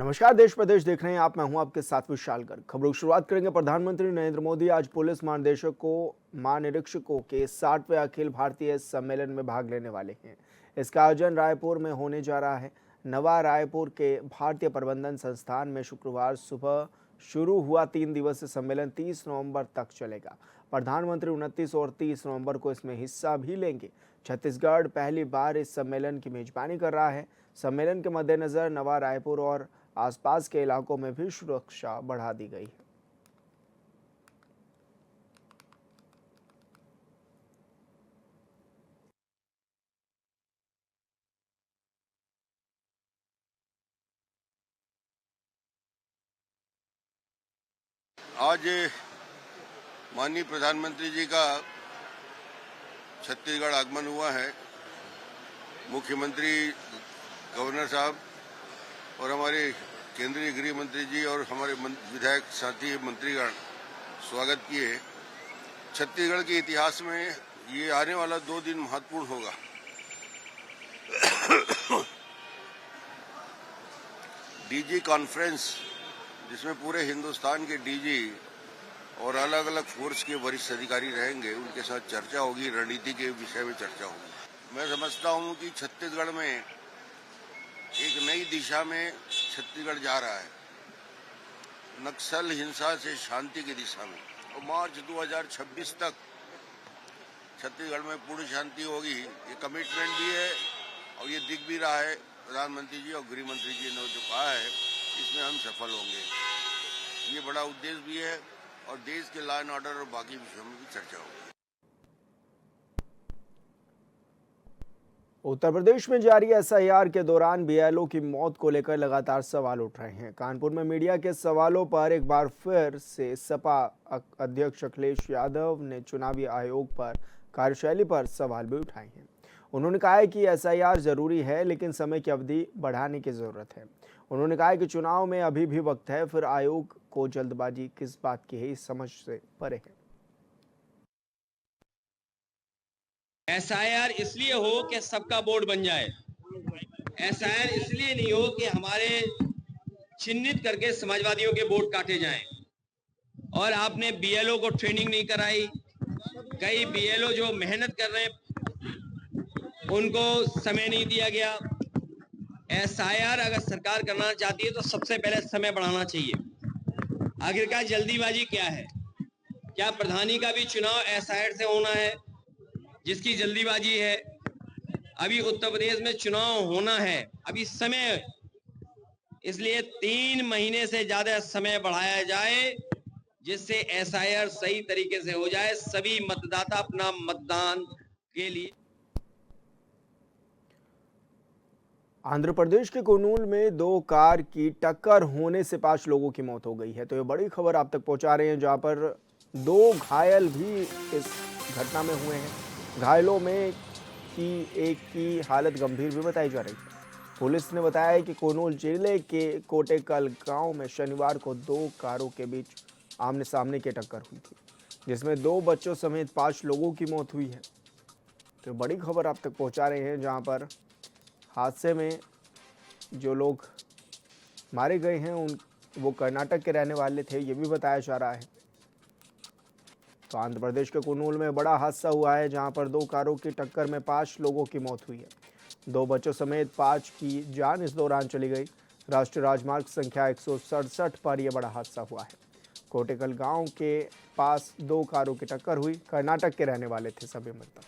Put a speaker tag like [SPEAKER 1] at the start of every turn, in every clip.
[SPEAKER 1] नमस्कार, देश प्रदेश देख रहे हैं आप। मैं हूं आपके साथ विशाल गर्ग। खबरों की शुरुआत करेंगे। प्रधानमंत्री नरेंद्र मोदी आज पुलिस महानिरीक्षकों के 60वें अखिल भारतीय सम्मेलन में भाग लेने वाले हैं। इसका आयोजन रायपुर में होने जा रहा है। नवा रायपुर के भारतीय प्रबंधन संस्थान में शुक्रवार सुबह शुरू हुआ 3 दिवसीय सम्मेलन 30 नवंबर तक चलेगा। प्रधानमंत्री 29 और 30 नवंबर को इसमें हिस्सा भी लेंगे। छत्तीसगढ़ पहली बार इस सम्मेलन की मेजबानी कर रहा है। सम्मेलन के मद्देनजर नवा रायपुर और आसपास के इलाकों में भी सुरक्षा बढ़ा दी गई है।
[SPEAKER 2] आज माननीय प्रधानमंत्री जी का छत्तीसगढ़ आगमन हुआ है। मुख्यमंत्री, गवर्नर साहब और हमारे केंद्रीय गृह मंत्री जी और हमारे विधायक साथी मंत्रीगण स्वागत किए। छत्तीसगढ़ के इतिहास में ये आने वाला 2 दिन महत्वपूर्ण होगा। डीजी कॉन्फ्रेंस, जिसमें पूरे हिंदुस्तान के डीजी और अलग अलग फोर्स के वरिष्ठ अधिकारी रहेंगे, उनके साथ चर्चा होगी, रणनीति के विषय में चर्चा होगी। मैं समझता हूं कि छत्तीसगढ़ में एक नई दिशा में छत्तीसगढ़ जा रहा है, नक्सल हिंसा से शांति की दिशा में। और मार्च 2026 तक छत्तीसगढ़ में पूर्ण शांति होगी, ये कमिटमेंट भी है और ये दिख भी रहा है। प्रधानमंत्री जी और गृह मंत्री जी ने जो कहा है, इसमें हम सफल होंगे। ये बड़ा उद्देश्य भी है और देश के लॉ एंड ऑर्डर और बाकी विषयों में भी चर्चा होगी।
[SPEAKER 1] उत्तर प्रदेश में जारी एसआईआर के दौरान बीएलओ की मौत को लेकर लगातार सवाल उठ रहे हैं। कानपुर में मीडिया के सवालों पर एक बार फिर से सपा अध्यक्ष अखिलेश यादव ने चुनावी आयोग पर कार्यशैली पर सवाल भी उठाए हैं। उन्होंने कहा है कि एसआईआर जरूरी है, लेकिन समय की अवधि बढ़ाने की जरूरत है। उन्होंने कहा कि चुनाव में अभी भी वक्त है, फिर आयोग को जल्दबाजी किस बात की है, इस समझ से परे है।
[SPEAKER 3] एसआईआर इसलिए हो कि सबका बोर्ड बन जाए। एसआईआर इसलिए नहीं हो कि हमारे चिन्हित करके समाजवादियों के वोट काटे जाएं। और आपने बीएलओ को ट्रेनिंग नहीं कराई। कई बीएलओ जो मेहनत कर रहे हैं उनको समय नहीं दिया गया। एसआईआर अगर सरकार करना चाहती है तो सबसे पहले समय बढ़ाना चाहिए। आखिरकार जल्दीबाजी क्या है? क्या प्रधानी का भी चुनाव एसआईआर से होना है, जिसकी जल्दीबाजी है? अभी उत्तर प्रदेश में चुनाव होना है, अभी समय, इसलिए 3 महीने से ज्यादा समय बढ़ाया जाए, जिससे एसआईआर सही तरीके से हो जाए, सभी मतदाता अपना मतदान के लिए।
[SPEAKER 1] आंध्र प्रदेश के कुर्नूल में 2 कार की टक्कर होने से 5 लोगों की मौत हो गई है। तो ये बड़ी खबर आप तक पहुंचा रहे हैं, जहां पर 2 घायल भी इस घटना में हुए हैं। घायलों में की एक की हालत गंभीर भी बताई जा रही है। पुलिस ने बताया है कि कुर्नूल जिले के कोटेकल गांव में शनिवार को 2 कारों के बीच आमने सामने की टक्कर हुई थी, जिसमें 2 बच्चों समेत 5 लोगों की मौत हुई है। तो बड़ी खबर आप तक पहुंचा रहे हैं, जहां पर हादसे में जो लोग मारे गए हैं वो कर्नाटक के रहने वाले थे, ये भी बताया जा रहा है। तो आंध्र प्रदेश के कुर्नूल में बड़ा हादसा हुआ है, जहां पर 2 कारों की टक्कर में 5 लोगों की मौत हुई है। 2 बच्चों समेत 5 की जान इस दौरान चली गई। राष्ट्रीय राजमार्ग संख्या 167 पर यह बड़ा हादसा हुआ है। कोटेकल गांव के पास 2 कारों की टक्कर हुई। कर्नाटक के रहने वाले थे सभी मृतक।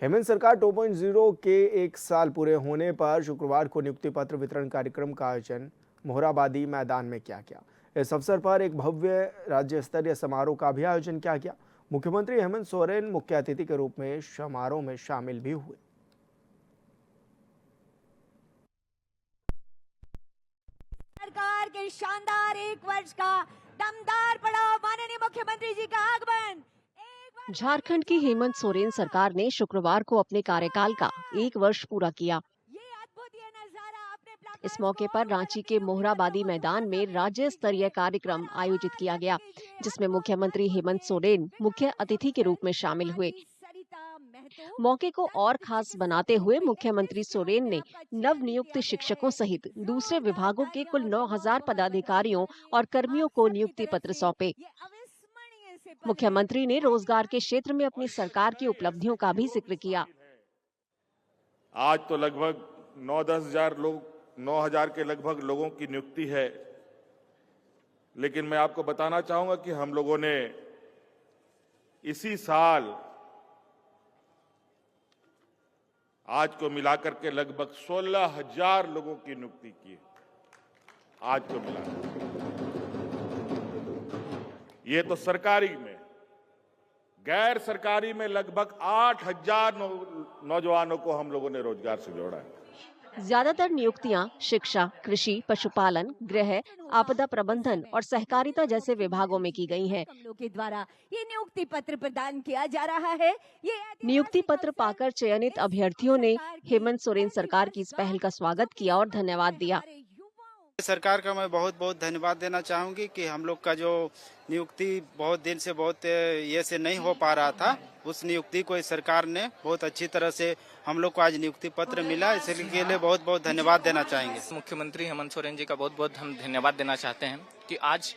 [SPEAKER 1] हेमंत सरकार 2.0 के 1 साल पूरे होने पर शुक्रवार को नियुक्ति पत्र वितरण कार्यक्रम का आयोजन मोहराबादी मैदान में किया गया। इस अवसर पर एक भव्य राज्य स्तरीय समारोह का भी आयोजन किया गया। मुख्यमंत्री हेमंत सोरेन मुख्य अतिथि के रूप में समारोह में शामिल भी हुए।
[SPEAKER 4] सरकार के शानदार 1 वर्ष का दमदार पड़ाव, माननीय मुख्यमंत्री जी का आगमन।
[SPEAKER 5] झारखंड की हेमंत सोरेन सरकार ने शुक्रवार को अपने कार्यकाल का 1 वर्ष पूरा किया। इस मौके पर रांची के मोहराबादी मैदान में राज्य स्तरीय कार्यक्रम आयोजित किया गया, जिसमें मुख्यमंत्री हेमंत सोरेन मुख्य अतिथि के रूप में शामिल हुए। मौके को और खास बनाते हुए मुख्यमंत्री सोरेन ने नव नियुक्त शिक्षकों सहित दूसरे विभागों के कुल 9,000 पदाधिकारियों और कर्मियों को नियुक्ति पत्र सौंपे। मुख्यमंत्री ने रोजगार के क्षेत्र में अपनी सरकार की उपलब्धियों का भी जिक्र किया।
[SPEAKER 6] आज तो लगभग 9,000 के लगभग लोगों की नियुक्ति है, लेकिन मैं आपको बताना चाहूंगा कि हम लोगों ने इसी साल आज को मिलाकर के लगभग 16,000 लोगों की नियुक्ति की है। आज को मिलाकर ये तो सरकारी में, गैर सरकारी में लगभग 8,000 नौजवानों को हम लोगों ने रोजगार से जोड़ा है।
[SPEAKER 5] ज्यादातर नियुक्तियां शिक्षा, कृषि, पशुपालन, गृह, आपदा प्रबंधन और सहकारिता जैसे विभागों में की गई हैं।
[SPEAKER 4] के द्वारा ये नियुक्ति पत्र प्रदान किया जा रहा है। ये
[SPEAKER 5] नियुक्ति पत्र पाकर चयनित अभ्यर्थियों ने हेमंत सोरेन सरकार की इस पहल का स्वागत किया और धन्यवाद दिया।
[SPEAKER 7] सरकार का मैं बहुत बहुत धन्यवाद देना चाहूंगी कि हम लोग का जो नियुक्ति बहुत दिन से बहुत ये से नहीं हो पा रहा था, उस नियुक्ति को इस सरकार ने बहुत अच्छी तरह से हम लोग को आज नियुक्ति पत्र मिला, इसके लिए बहुत बहुत धन्यवाद देना चाहेंगे।
[SPEAKER 8] मुख्यमंत्री हेमंत सोरेन जी का बहुत बहुत हम धन्यवाद देना चाहते हैं कि आज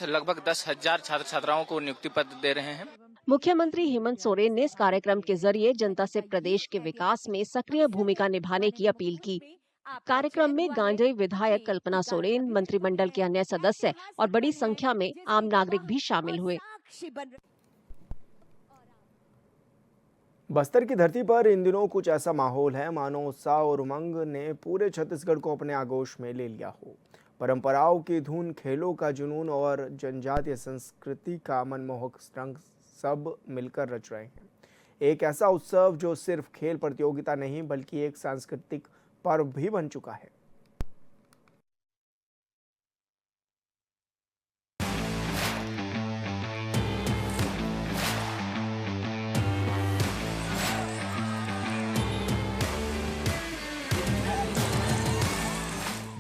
[SPEAKER 8] लगभग 10,000 छात्र छात्राओं को नियुक्ति पत्र दे रहे हैं।
[SPEAKER 5] मुख्यमंत्री हेमंत सोरेन ने इस कार्यक्रम के जरिए जनता से प्रदेश के विकास में सक्रिय भूमिका निभाने की अपील की। कार्यक्रम में गांजई विधायक कल्पना सोरेन, मंत्रिमंडल के अन्य सदस्य और बड़ी संख्या में आम नागरिक भी शामिल हुए।
[SPEAKER 1] बस्तर की धरती पर इन दिनों कुछ ऐसा माहौल है मानो उत्साह और उमंग ने पूरे छत्तीसगढ़ को अपने आगोश में ले लिया हो। परंपराओं की धुन, खेलों का जुनून और जनजातीय संस्कृति का मनमोहक रंग सब मिलकर रच रहे हैं। एक ऐसा उत्सव जो सिर्फ खेल प्रतियोगिता नहीं बल्कि एक सांस्कृतिक पर्व भी बन चुका है।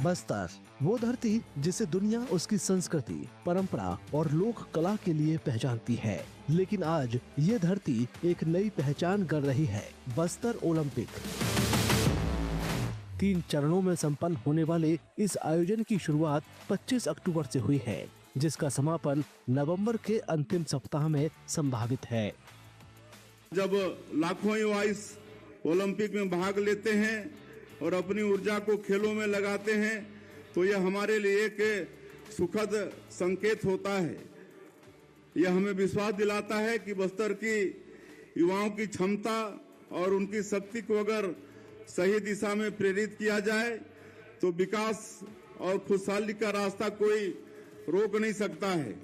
[SPEAKER 9] बस्तर वो धरती जिसे दुनिया उसकी संस्कृति, परंपरा और लोक कला के लिए पहचानती है, लेकिन आज ये धरती एक नई पहचान कर रही है। बस्तर ओलंपिक 3 चरणों में संपन्न होने वाले इस आयोजन की शुरुआत 25 अक्टूबर से हुई है, जिसका समापन नवंबर के अंतिम सप्ताह में संभावित है।
[SPEAKER 10] जब लाखों युवा इस ओलंपिक में भाग लेते हैं और अपनी ऊर्जा को खेलों में लगाते हैं, तो यह हमारे लिए एक सुखद संकेत होता है। यह हमें विश्वास दिलाता है कि बस्तर की युवाओं की क्षमता और उनकी शक्ति को अगर सही दिशा में प्रेरित किया जाए तो विकास और खुशहाली का रास्ता कोई रोक नहीं सकता है।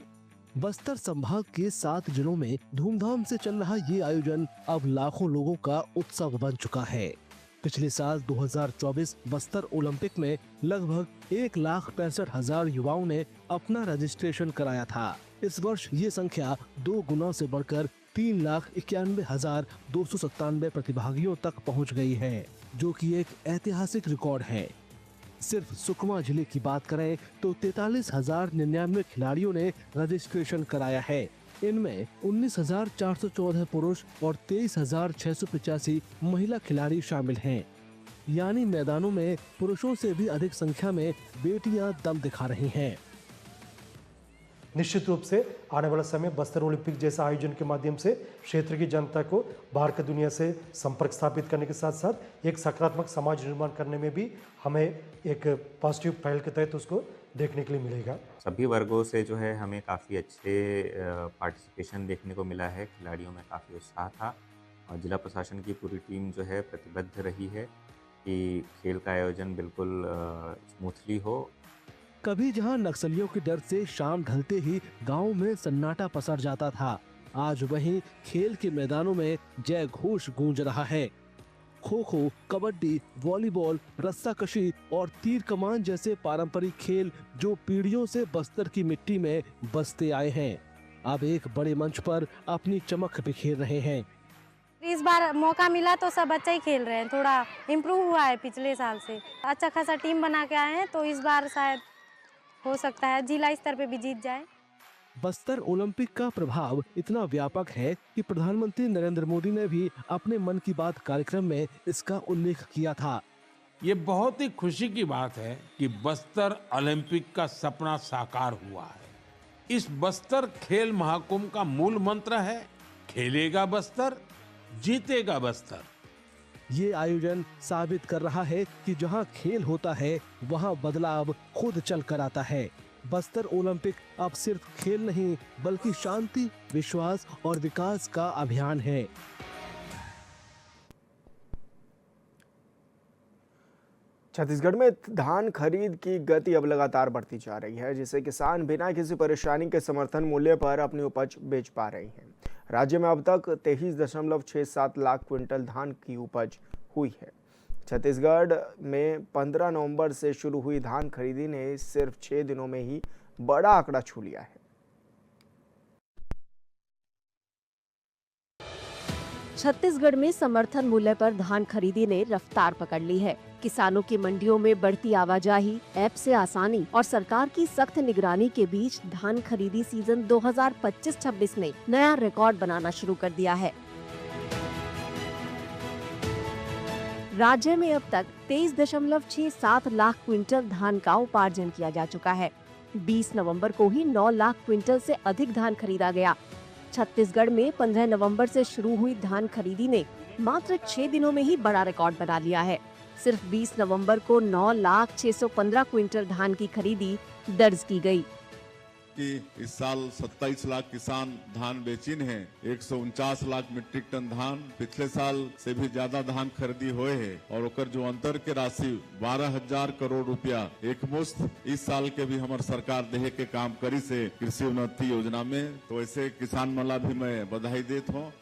[SPEAKER 9] बस्तर संभाग के 7 जिलों में धूमधाम से चल रहा ये आयोजन अब लाखों लोगों का उत्सव बन चुका है। पिछले साल 2024 बस्तर ओलंपिक में लगभग 1,65,000 युवाओं ने अपना रजिस्ट्रेशन कराया था। इस वर्ष ये संख्या 2 गुना से बढ़कर 3,91,297 प्रतिभागियों तक पहुंच गई है, जो कि एक ऐतिहासिक रिकॉर्ड है। सिर्फ सुकमा जिले की बात करें तो 43,099 खिलाड़ियों ने रजिस्ट्रेशन कराया है। इनमें 19,414 पुरुष और 23,685 महिला खिलाड़ी शामिल हैं। यानी मैदानों में पुरुषों से भी अधिक संख्या में बेटियां दम दिखा रही हैं।
[SPEAKER 11] निश्चित रूप से आने वाला समय बस्तर ओलंपिक जैसा आयोजन के माध्यम से क्षेत्र की जनता को बाहर की दुनिया से संपर्क स्थापित करने के साथ साथ एक सकारात्मक समाज निर्माण करने में भी हमें एक पॉजिटिव पहल के तहत उसको देखने के लिए मिलेगा।
[SPEAKER 12] सभी वर्गों से जो है हमें काफ़ी अच्छे पार्टिसिपेशन देखने को मिला है। खिलाड़ियों में काफ़ी उत्साह था और जिला प्रशासन की पूरी टीम जो है प्रतिबद्ध रही है कि खेल का आयोजन बिल्कुल स्मूथली हो।
[SPEAKER 9] कभी जहां नक्सलियों के डर से शाम ढलते ही गांव में सन्नाटा पसर जाता था, आज वहीं खेल के मैदानों में जय घोष गूंज रहा है। खो खो, कबड्डी, वॉलीबॉल, रस्साकशी और तीर कमान जैसे पारंपरिक खेल जो पीढ़ियों से बस्तर की मिट्टी में बसते आए हैं, अब एक बड़े मंच पर अपनी चमक बिखेर रहे हैं।
[SPEAKER 13] इस बार मौका मिला तो सब अच्छा ही खेल रहे हैं, थोड़ा इम्प्रूव हुआ है पिछले साल से। अच्छा खासा टीम बना के आए हैं, तो इस बार शायद हो सकता है जिला स्तर पे भी जीत जाए।
[SPEAKER 9] बस्तर ओलंपिक का प्रभाव इतना व्यापक है कि प्रधानमंत्री नरेंद्र मोदी ने भी अपने मन की बात कार्यक्रम में इसका उल्लेख किया था।
[SPEAKER 14] ये बहुत ही खुशी की बात है कि बस्तर ओलंपिक का सपना साकार हुआ है। इस बस्तर खेल महाकुंभ का मूल मंत्र है, खेलेगा बस्तर, जीतेगा बस्तर।
[SPEAKER 9] ये आयोजन साबित कर रहा है कि जहां खेल होता है वहां बदलाव खुद चल कर आता है। बस्तर ओलंपिक अब सिर्फ खेल नहीं बल्कि शांति, विश्वास और विकास का अभियान है।
[SPEAKER 1] छत्तीसगढ़ में धान खरीद की गति अब लगातार बढ़ती जा रही है, जिससे किसान बिना किसी परेशानी के समर्थन मूल्य पर अपनी उपज बेच पा रहे हैं। राज्य में अब तक 23.67 लाख क्विंटल धान की उपज हुई है। छत्तीसगढ़ में 15 नवंबर से शुरू हुई धान खरीदी ने सिर्फ 6 दिनों में ही बड़ा आंकड़ा छू लिया है।
[SPEAKER 5] छत्तीसगढ़ में समर्थन मूल्य पर धान खरीदी ने रफ्तार पकड़ ली है। किसानों की मंडियों में बढ़ती आवाजाही, ऐप से आसानी और सरकार की सख्त निगरानी के बीच धान खरीदी सीजन 2025-26 ने नया रिकॉर्ड बनाना शुरू कर दिया है। राज्य में अब तक 23.67 लाख क्विंटल धान का उपार्जन किया जा चुका है। 20 नवंबर को ही 9 लाख क्विंटल से अधिक धान खरीदा गया। छत्तीसगढ़ में 15 नवंबर से शुरू हुई धान खरीदी ने मात्र 6 दिनों में ही बड़ा रिकॉर्ड बना लिया है। सिर्फ 20 नवंबर को 9,615 क्विंटल धान की खरीदी दर्ज की गई।
[SPEAKER 10] कि इस साल 27 लाख किसान धान बेचिन है, 149 लाख मीट्रिक टन धान पिछले साल से भी ज्यादा धान खरीदी हुए है और ओकर जो अंतर के राशि 12,000 करोड़ रुपया एक मुश्त इस साल के भी हमार सरकार देहे के काम करी से कृषि उन्नति योजना में। तो ऐसे किसान मला भी मैं बधाई देता हूँ।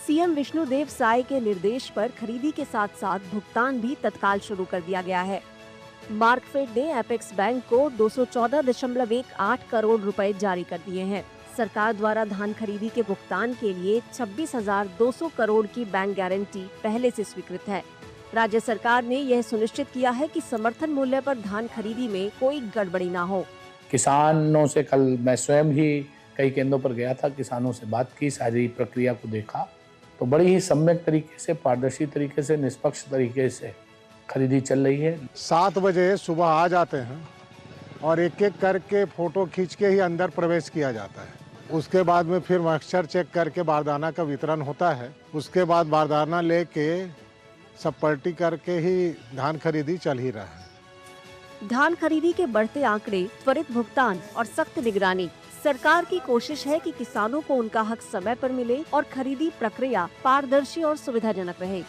[SPEAKER 5] सीएम विष्णुदेव साय के निर्देश पर खरीदी के साथ साथ भुगतान भी तत्काल शुरू कर दिया गया है। मार्कफेड ने एपेक्स बैंक को 214.18 करोड़ रुपए जारी कर दिए हैं। सरकार द्वारा धान खरीदी के भुगतान के लिए 26,200 करोड़ की बैंक गारंटी पहले से स्वीकृत है। राज्य सरकार ने यह सुनिश्चित किया है कि समर्थन मूल्य पर धान खरीदी में कोई गड़बड़ी न हो।
[SPEAKER 15] किसानों से कल मैं स्वयं ही कई केंद्रों पर गया था, किसानों से बात की, सारी प्रक्रिया को देखा, तो बड़ी ही सम्यक तरीके से, पारदर्शी तरीके से, निष्पक्ष तरीके से खरीदी चल रही है।
[SPEAKER 16] 7 बजे सुबह आ जाते हैं और एक एक करके फोटो खींच के ही अंदर प्रवेश किया जाता है। उसके बाद में फिर मॉइस्चर चेक करके बारदाना का वितरण होता है। उसके बाद बारदाना लेके सब पलटी करके ही धान खरीदी चल ही रहा है।
[SPEAKER 5] धान खरीदी के बढ़ते आंकड़े, त्वरित भुगतान और सख्त निगरानी, सरकार की कोशिश है कि किसानों को उनका हक समय पर मिले और खरीदी प्रक्रिया पारदर्शी और सुविधाजनक रहे।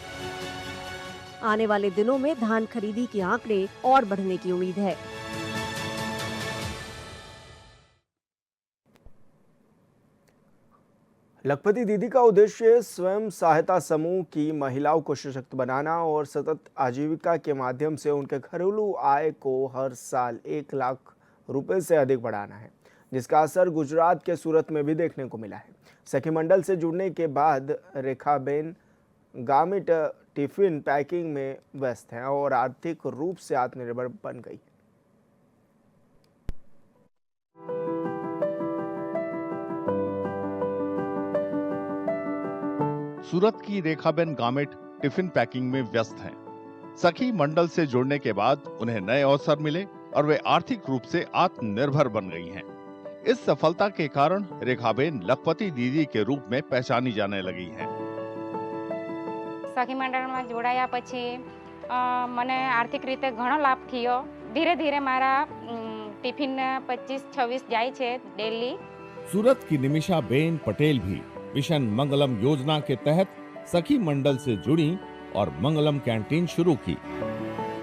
[SPEAKER 5] आने वाले दिनों में धान खरीदी के आंकड़े और बढ़ने की उम्मीद है।
[SPEAKER 1] लखपति दीदी का उद्देश्य स्वयं सहायता समूह की महिलाओं को सशक्त बनाना और सतत आजीविका के माध्यम से उनके घरेलू आय को हर साल 1 लाख रुपए से अधिक बढ़ाना है, जिसका असर गुजरात के सूरत में भी देखने को मिला है। सखी मंडल से जुड़ने के बाद रेखाबेन गामिट टिफिन पैकिंग में व्यस्त हैं और आर्थिक रूप से आत्मनिर्भर बन गई है।
[SPEAKER 17] सूरत की रेखाबेन गामिट टिफिन पैकिंग में व्यस्त हैं। सखी मंडल से जुड़ने के बाद उन्हें नए अवसर मिले और वे आर्थिक रूप से आत्मनिर्भर बन गई हैं। इस सफलता के कारण रेखाबेन लखपति दीदी के रूप में पहचानी जाने लगी हैं।
[SPEAKER 18] सखी मंडल में जोड़ाया पछी मने आर्थिक रीते घणो लाभ थयो। धीरे धीरे मारा टिफिन 25-26 जाय छे डेली।
[SPEAKER 17] सूरत की निमिषा बेन पटेल भी मिशन मंगलम योजना के तहत सखी मंडल से जुड़ी और मंगलम कैंटीन शुरू की।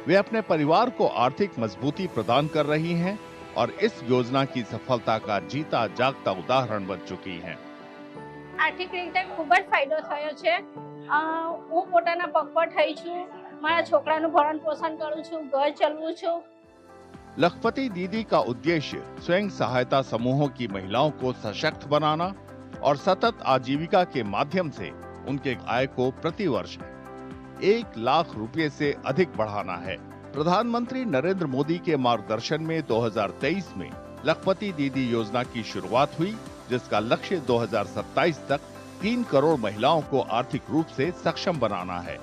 [SPEAKER 17] वे अपने परिवार को आर्थिक मजबूती प्रदान कर रही हैं और इस योजना की सफलता का जीता जागता उदाहरण बन चुकी हैं।
[SPEAKER 19] आर्थिक रीते खूब ज फायदो थयो छे। હું પોતાના પગ પર થઈ છું, મારા છોકરાનું ભરણ પોષણ કરું છું, ઘર ચલાવું છું।
[SPEAKER 17] लखपति दीदी का उद्देश्य स्वयं सहायता समूहों की महिलाओं को सशक्त बनाना और सतत आजीविका के माध्यम से उनके आय को प्रतिवर्ष 1 लाख रुपए से अधिक बढ़ाना है। प्रधानमंत्री नरेंद्र मोदी के मार्गदर्शन में 2023 में लखपति दीदी योजना की शुरुआत हुई, जिसका लक्ष्य 2027 तक 3 करोड़ महिलाओं को आर्थिक रूप से सक्षम बनाना है।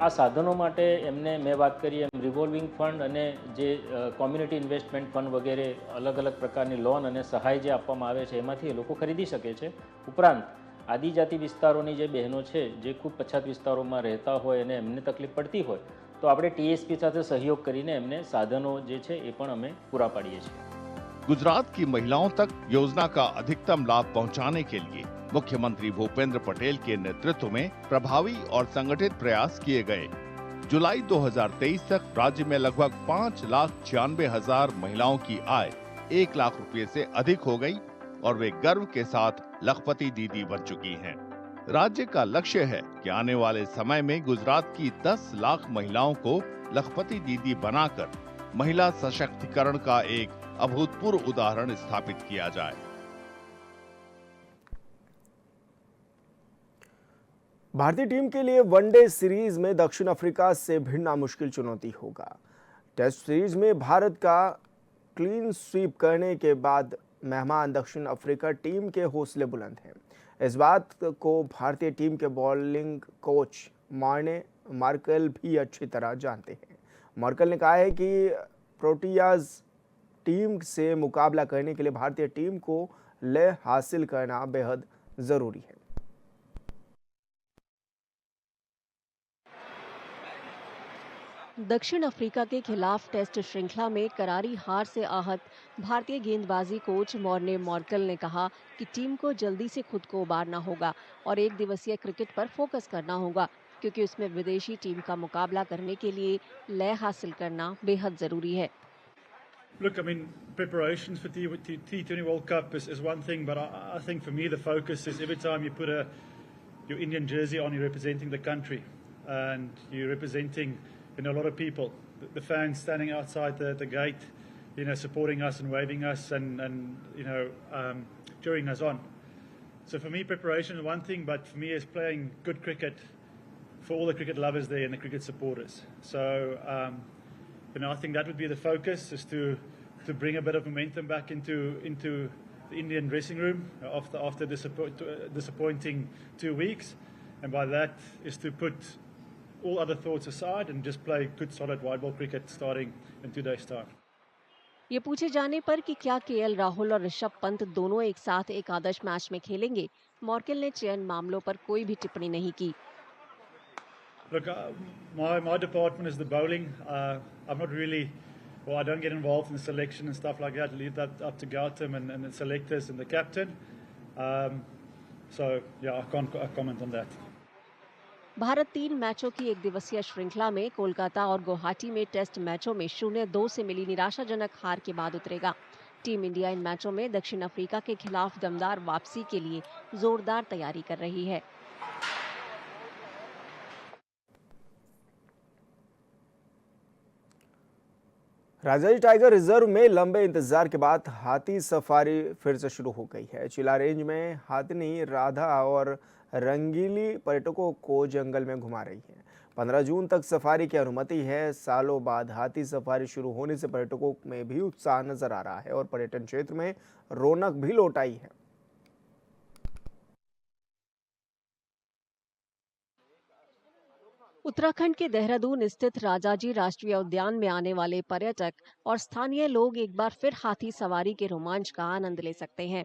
[SPEAKER 20] આ સાધનો માટે એમને મેં વાત કરી એમ રિવોલ્વિંગ ફંડ અને જે કોમ્યુનિટી ઇન્વેસ્ટમેન્ટ ફંડ વગેરે અલગ અલગ પ્રકારની લોન અને સહાય જે આપવામાં આવે છે એમાંથી એ લોકો ખરીદી શકે છે। ઉપરાંત આદિજાતિ વિસ્તારોની જે બહેનો છે જે ખૂબ પછાત વિસ્તારોમાં રહેતા હોય અને એમને તકલીફ પડતી હોય તો આપણે ટીએસપી સાથે સહયોગ કરીને એમને સાધનો જે છે એ પણ અમે પૂરા પાડીએ છીએ।
[SPEAKER 17] गुजरात की महिलाओं तक योजना का अधिकतम लाभ पहुंचाने के लिए मुख्यमंत्री भूपेंद्र पटेल के नेतृत्व में प्रभावी और संगठित प्रयास किए गए। जुलाई 2023 तक राज्य में लगभग 5,96,000 महिलाओं की आय 1 लाख रुपए से अधिक हो गई और वे गर्व के साथ लखपति दीदी बन चुकी हैं। राज्य का लक्ष्य है कि आने वाले समय में गुजरात की 10 लाख महिलाओं को लखपति दीदी बनाकर महिला सशक्तिकरण का एक अभूतपूर्व उदाहरण स्थापित किया जाए।
[SPEAKER 1] भारतीय टीम के लिए वनडे सीरीज में दक्षिण अफ्रीका से भिड़ना मुश्किल चुनौती होगा। टेस्ट सीरीज में भारत का क्लीन स्वीप करने के बाद मेहमान दक्षिण अफ्रीका टीम के हौसले बुलंद हैं। इस बात को भारतीय टीम के बॉलिंग कोच मार्केल भी अच्छी तरह जानते हैं। मार्केल ने कहा है कि प्रोटियाज टीम से मुकाबला करने के लिए भारतीय टीम को लय हासिल करना बेहद जरूरी है।
[SPEAKER 5] दक्षिण अफ्रीका के खिलाफ टेस्ट श्रृंखला में करारी हार से आहत भारतीय गेंदबाजी कोच मॉर्ने मार्केल ने कहा कि टीम को जल्दी से खुद को उबारना होगा और एक दिवसीय क्रिकेट पर फोकस करना होगा, क्योंकि उसमें विदेशी टीम का मुकाबला करने के लिए लय हासिल करना बेहद जरूरी है।
[SPEAKER 21] Look, I mean, preparations for T20 World Cup is one thing, but I think for me the focus is every time you put your Indian jersey on, you're representing the country and you're representing a lot of people. The fans standing outside the gate, supporting us and waving us and cheering us on. So for me, preparation is one thing, but for me, it's playing good cricket for all the cricket lovers there and the cricket supporters. So. I think that would be the focus, is to bring a bit of momentum back into the Indian dressing room after disappointing 2 weeks, and by that is to put all other thoughts aside and just play good solid white ball cricket starting in 2 days' time.
[SPEAKER 5] ये पूछे जाने पर कि क्या KL Rahul और ऋषभ पंत दोनों एक साथ एक आदर्श मैच में खेलेंगे, मार्केल ने चयन मामलों पर कोई भी टिप्पणी नहीं की।
[SPEAKER 21] Look, my department is the bowling. I'm not really, I don't get involved in the selection and stuff like that. Leave that up to Gautam and the selectors and the captain. So, yeah, I can't comment on that.
[SPEAKER 5] Bharat 3 मैचों की एक दिवसीय श्रृंखला में कोलकाता और गुवाहाटी में test मैचों में 0-2 से मिली निराशाजनक हार के बाद उतरेगा। टीम इंडिया इन मैचों में दक्षिण अफ्रीका के खिलाफ दमदार वापसी के लिए जोरदार तैयारी कर रही है।
[SPEAKER 1] राजाजी टाइगर रिजर्व में लंबे इंतजार के बाद हाथी सफारी फिर से शुरू हो गई है। चिला रेंज में हाथिनी राधा और रंगीली पर्यटकों को जंगल में घुमा रही है। 15 जून तक सफारी की अनुमति है। सालों बाद हाथी सफारी शुरू होने से पर्यटकों में भी उत्साह नजर आ रहा है और पर्यटन क्षेत्र में रौनक भी लौट आई है।
[SPEAKER 5] उत्तराखंड के देहरादून स्थित राजाजी राष्ट्रीय उद्यान में आने वाले पर्यटक और स्थानीय लोग एक बार फिर हाथी सवारी के रोमांच का आनंद ले सकते हैं।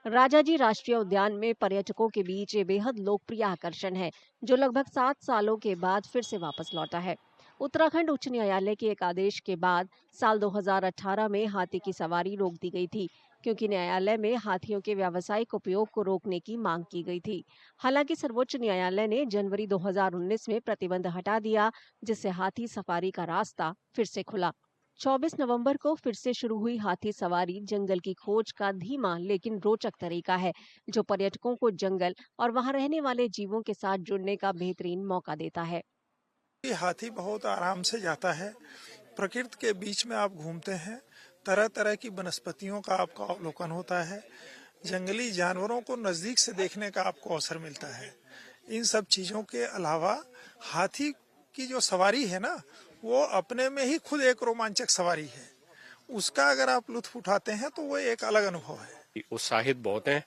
[SPEAKER 5] राजाजी राष्ट्रीय उद्यान में पर्यटकों के बीच ये बेहद लोकप्रिय आकर्षण है, जो लगभग 7 सालों के बाद फिर से वापस लौटा है। उत्तराखंड उच्च न्यायालय के एक आदेश के बाद साल 2018 में हाथी की सवारी रोक दी गई थी, क्योंकि न्यायालय में हाथियों के व्यावसायिक उपयोग को रोकने की मांग की गई थी। हालांकि सर्वोच्च न्यायालय ने जनवरी 2019 में प्रतिबंध हटा दिया, जिससे हाथी सफारी का रास्ता फिर से खुला। 24 नवंबर को फिर से शुरू हुई हाथी सवारी जंगल की खोज का धीमा लेकिन रोचक तरीका है, जो पर्यटकों को जंगल और वहां रहने वाले जीवों के साथ जुड़ने का बेहतरीन मौका देता है।
[SPEAKER 22] हाथी बहुत आराम से जाता है। प्रकृति के बीच में आप घूमते हैं, तरह तरह की वनस्पतियों का आपको अवलोकन होता है, जंगली जानवरों को नजदीक से देखने का आपको अवसर मिलता है। इन सब चीजों के अलावा हाथी की जो सवारी है ना, वो अपने में ही खुद एक रोमांचक सवारी है। उसका अगर आप लुत्फ उठाते हैं तो वो एक अलग अनुभव है।
[SPEAKER 2] उत्साहित बहुत हैं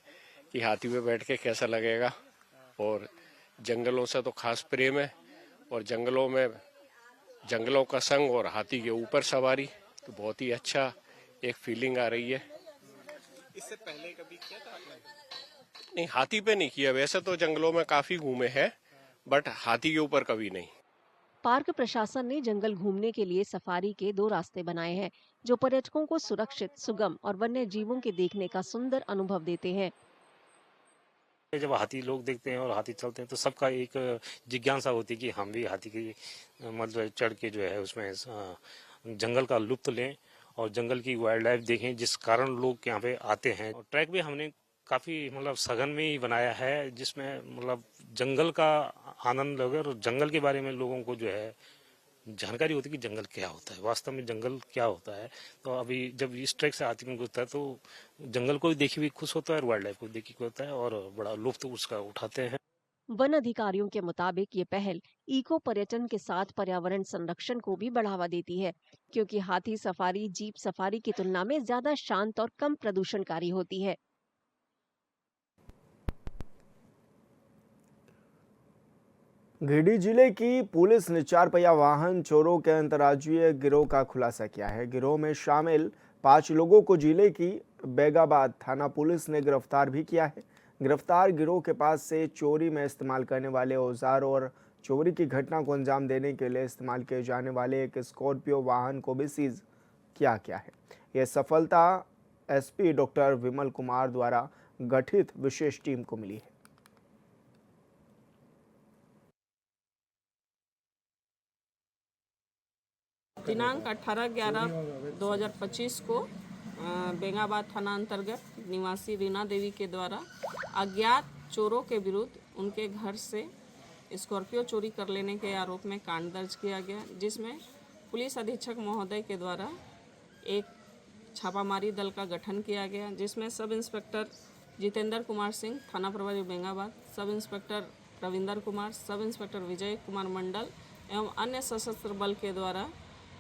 [SPEAKER 2] कि हाथी पे बैठ के कैसा लगेगा, और जंगलों से तो खास प्रेम है, और जंगलों का संग और हाथी के ऊपर सवारी, तो बहुत ही अच्छा एक फीलिंग आ रही है।
[SPEAKER 3] इससे पहले कभी किया था आपने?
[SPEAKER 2] नहीं, हाथी पे नहीं किया, वैसे तो जंगलों में काफी घूमे हैं, बट हाथी के ऊपर कभी नहीं।
[SPEAKER 5] पार्क प्रशासन ने जंगल घूमने के लिए सफारी के 2 रास्ते बनाए हैं, जो पर्यटकों को सुरक्षित, सुगम और वन्य जीवों के देखने का सुंदर अनुभव देते हैं।
[SPEAKER 23] जब हाथी लोग देखते हैं और हाथी चलते हैं तो सबका एक जिज्ञासा होती है कि हम भी हाथी की मतलब चढ़ के जो है उसमें जंगल का लुत्फ लें और जंगल की वाइल्ड लाइफ देखें, जिस कारण लोग यहाँ पे आते हैं। और ट्रैक भी हमने काफी मतलब सघन में ही बनाया है, जिसमें मतलब जंगल का आनंद लगे और जंगल के बारे में लोगों को जो है जानकारी होती है कि जंगल क्या होता है, वास्तव में जंगल क्या होता है। तो अभी जब इस ट्रैक से हाथी में घुसता है तो जंगल को देखी भी खुश होता है और वाइल्ड लाइफ को देखी होता है और बड़ा लुत्फ उसका उठाते हैं।
[SPEAKER 5] वन अधिकारियों के मुताबिक ये पहल इको पर्यटन के साथ पर्यावरण संरक्षण को भी बढ़ावा देती है, क्योंकि हाथी सफारी जीप सफारी की तुलना में ज्यादा शांत और कम प्रदूषणकारी होती है।
[SPEAKER 1] गिरिडीह जिले की पुलिस ने 4 पहिया वाहन चोरों के अंतर्राज्यीय गिरोह का खुलासा किया है। गिरोह में शामिल 5 लोगों को जिले की बेगाबाद थाना पुलिस ने गिरफ्तार भी किया है। गिरफ्तार गिरोह के पास से चोरी में इस्तेमाल करने वाले औजार और चोरी की घटना को अंजाम देने के लिए इस्तेमाल किए जाने वाले एक स्कॉर्पियो वाहन को भी सीज किया गया है। यह सफलता एसपी डॉक्टर विमल कुमार द्वारा गठित विशेष टीम को मिली है।
[SPEAKER 24] दिनांक 18/11/2025 को बेंगाबाद थाना अंतर्गत निवासी रीना देवी के द्वारा अज्ञात चोरों के विरुद्ध उनके घर से स्कॉर्पियो चोरी कर लेने के आरोप में कांड दर्ज किया गया, जिसमें पुलिस अधीक्षक महोदय के द्वारा एक छापामारी दल का गठन किया गया, जिसमें सब इंस्पेक्टर जितेंद्र कुमार सिंह थाना प्रभारी Bengabad, sub inspector Ravinder Kumar, sub inspector Vijay Kumar Mandal एवं अन्य सशस्त्र बल के द्वारा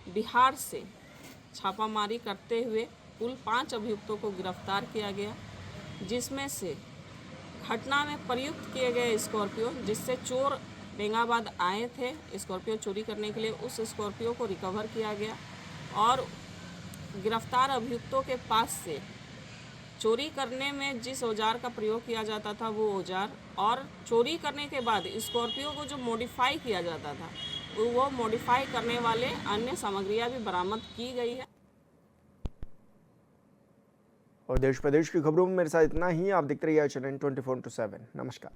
[SPEAKER 24] बिहार से छापामारी करते हुए कुल 5 अभियुक्तों को गिरफ्तार किया गया, जिसमें से घटना में प्रयुक्त किए गए स्कॉर्पियो, जिससे चोर बेंगाबाद आए थे स्कॉर्पियो चोरी करने के लिए, उस स्कॉर्पियो को रिकवर किया गया और गिरफ्तार अभियुक्तों के पास से चोरी करने में जिस औजार का प्रयोग किया जाता था वो औजार और चोरी करने के बाद स्कॉर्पियो को जो मॉडिफाई किया जाता था वो मॉडिफाई करने वाले अन्य सामग्रियां भी बरामद की गई है।
[SPEAKER 1] और देश प्रदेश की खबरों में मेरे साथ इतना ही। आप देखते रहिए चैनल 24/7। नमस्कार।